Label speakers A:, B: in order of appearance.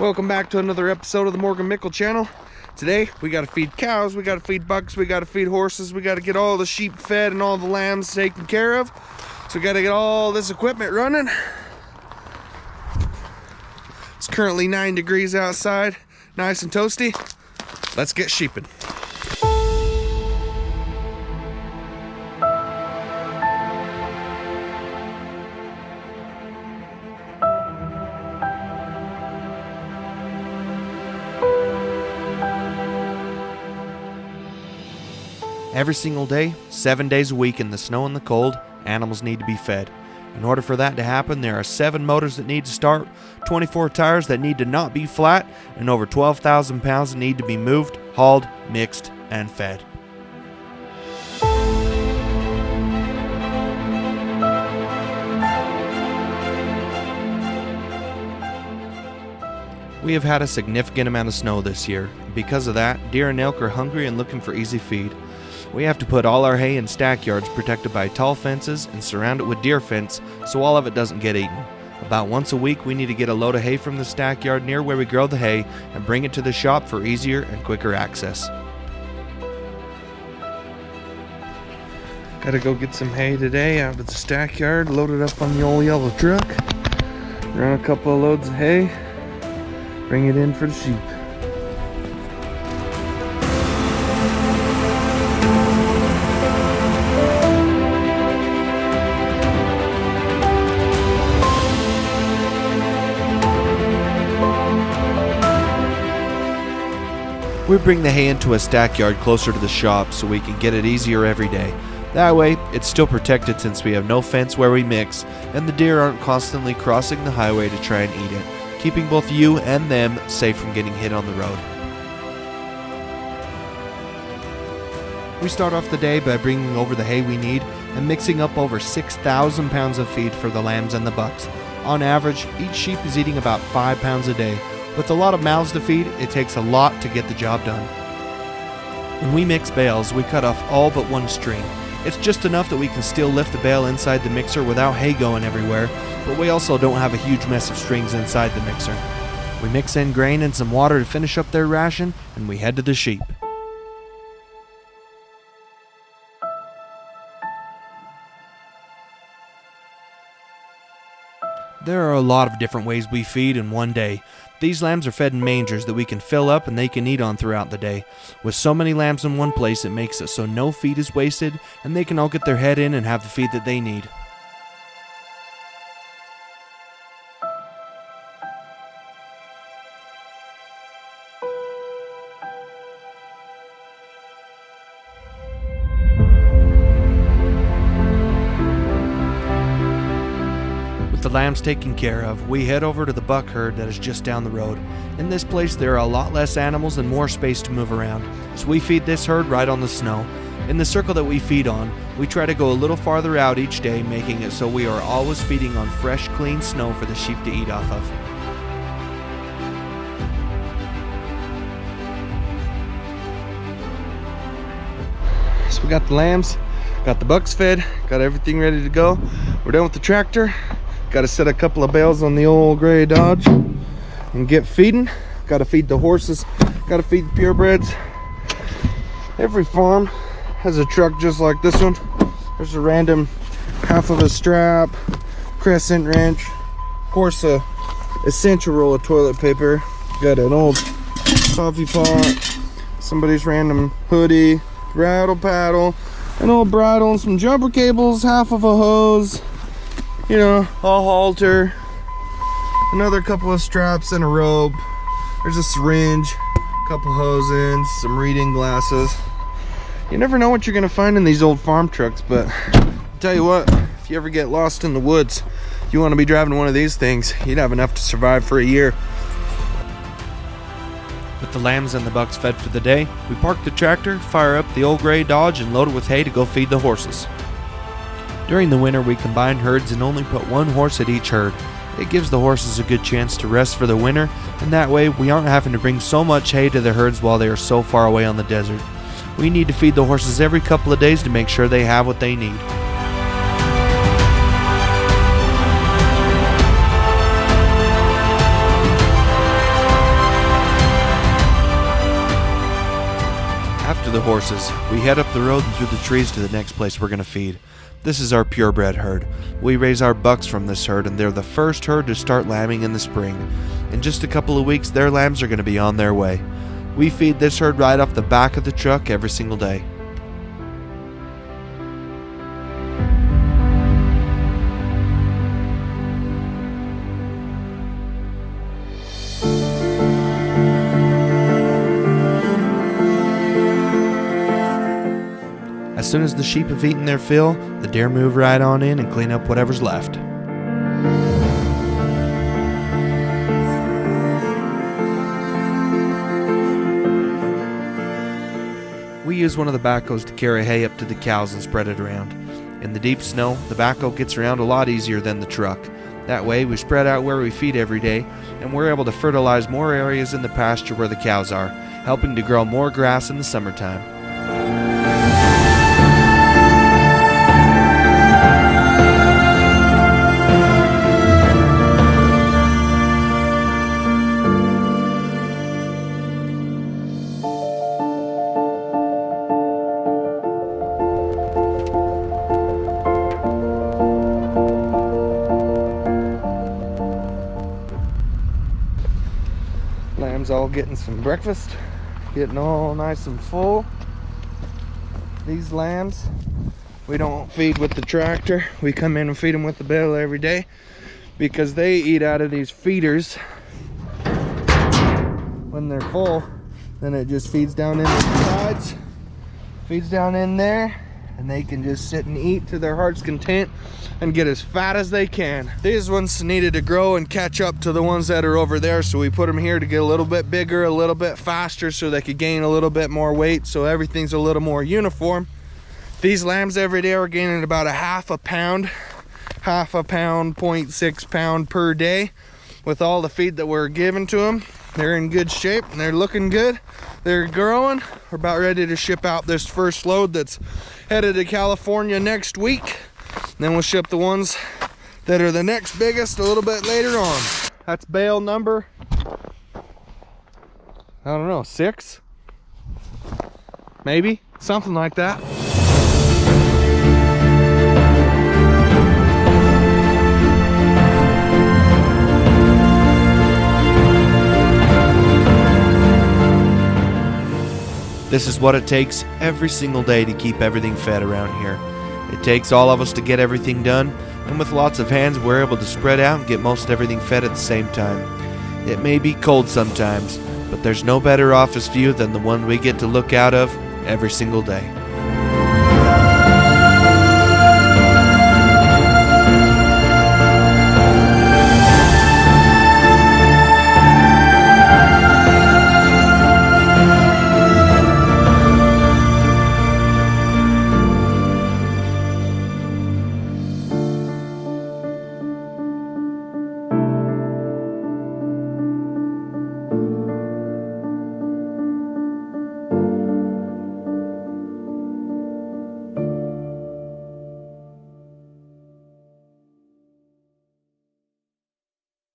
A: Welcome back to another episode of the Mickel channel. Today we got to feed cows, we got to feed bucks, we got to feed horses, we got to get all the sheep fed and all the lambs taken care of. So we got to get all this equipment running. It's currently 9 degrees outside, nice and toasty. Let's get sheeping. Every single day, 7 days a week in the snow and the cold, animals need to be fed. In order for that to happen, there are 7 motors that need to start, 24 tires that need to not be flat, and over 12,000 pounds that need to be moved, hauled, mixed, and fed. We have had a significant amount of snow this year. Because of that, deer and elk are hungry and looking for easy feed. We have to put all our hay in stack yards protected by tall fences and surround it with deer fence so all of it doesn't get eaten. About once a week we need to get a load of hay from the stack yard near where we grow the hay and bring it to the shop for easier and quicker access. Gotta go get some hay today out of the stack yard, load it up on the old yellow truck, run a couple of loads of hay, bring it in for the sheep. We bring the hay into a stack yard closer to the shop so we can get it easier every day. That way, it's still protected since we have no fence where we mix, and the deer aren't constantly crossing the highway to try and eat it, keeping both you and them safe from getting hit on the road. We start off the day by bringing over the hay we need and mixing up over 6,000 pounds of feed for the lambs and the bucks. On average, each sheep is eating about 5 pounds a day. With a lot of mouths to feed, it takes a lot to get the job done. When we mix bales, we cut off all but one string. It's just enough that we can still lift the bale inside the mixer without hay going everywhere, but we also don't have a huge mess of strings inside the mixer. We mix in grain and some water to finish up their ration, and we head to the sheep. There are a lot of different ways we feed in one day. These lambs are fed in mangers that we can fill up and they can eat on throughout the day. With so many lambs in one place, it makes it so no feed is wasted and they can all get their head in and have the feed that they need. The lambs taken care of, we head over to the buck herd that is just down the road. In this place there are a lot less animals and more space to move around, so we feed this herd right on the snow. In the circle that we feed on, we try to go a little farther out each day, making it so we are always feeding on fresh, clean snow for the sheep to eat off of. So we got the lambs, got the bucks fed, got everything ready to go. We're done with the tractor. Got to set a couple of bales on the old gray Dodge and get feeding. Got to feed the horses, got to feed the purebreds. Every farm has a truck just like this one. There's a random half of a strap, crescent wrench, of course a essential roll of toilet paper, got an old coffee pot, somebody's random hoodie, rattle paddle, an old bridle and some jumper cables, half of a hose, you know, a halter, another couple of straps and a rope. There's a syringe, a couple hose ends, some reading glasses. You never know what you're gonna find in these old farm trucks, but I'll tell you what, if you ever get lost in the woods, you want to be driving one of these things, you'd have enough to survive for a year. With the lambs and the bucks fed for the day, we park the tractor, fire up the old gray Dodge, and load it with hay to go feed the horses. During the winter, we combine herds and only put one horse at each herd. It gives the horses a good chance to rest for the winter, and that way we aren't having to bring so much hay to the herds while they are so far away on the desert. We need to feed the horses every couple of days to make sure they have what they need.
B: after the horses, we head up the road and through the trees to the next place we're going to feed. This is our purebred herd. We raise our bucks from this herd, and they're the first herd to start lambing in the spring. In just a couple of weeks, their lambs are going to be on their way. We feed this herd right off the back of the truck every single day. As soon as the sheep have eaten their fill, the deer move right on in and clean up whatever's left. We use one of the backhoes to carry hay up to the cows and spread it around. In the deep snow, the backhoe gets around a lot easier than the truck. That way, we spread out where we feed every day, and we're able to fertilize more areas in the pasture where the cows are, helping to grow more grass in the summertime.
A: Lambs all getting some breakfast, getting all nice and full. These lambs, we don't feed with the tractor. We come in and feed them with the bale every day because they eat out of these feeders. When they're full, then it just feeds down in the sides, feeds down in there, and they can just sit and eat to their heart's content and get as fat as they can. These ones needed to grow and catch up to the ones that are over there, so we put them here to get a little bit bigger, a little bit faster, so they could gain a little bit more weight, so everything's a little more uniform. These lambs every day are gaining about a half a pound, 0.6 pound per day with all the feed that we're giving to them. They're in good shape and they're looking good. They're growing. We're about ready to ship out this first load that's headed to California next week. Then we'll ship the ones that are the next biggest a little bit later on. That's bale number, I don't know, 6? Maybe, something like that.
B: This is what it takes every single day to keep everything fed around here. It takes all of us to get everything done, and with lots of hands we're able to spread out and get most everything fed at the same time. It may be cold sometimes, but there's no better office view than the one we get to look out of every single day.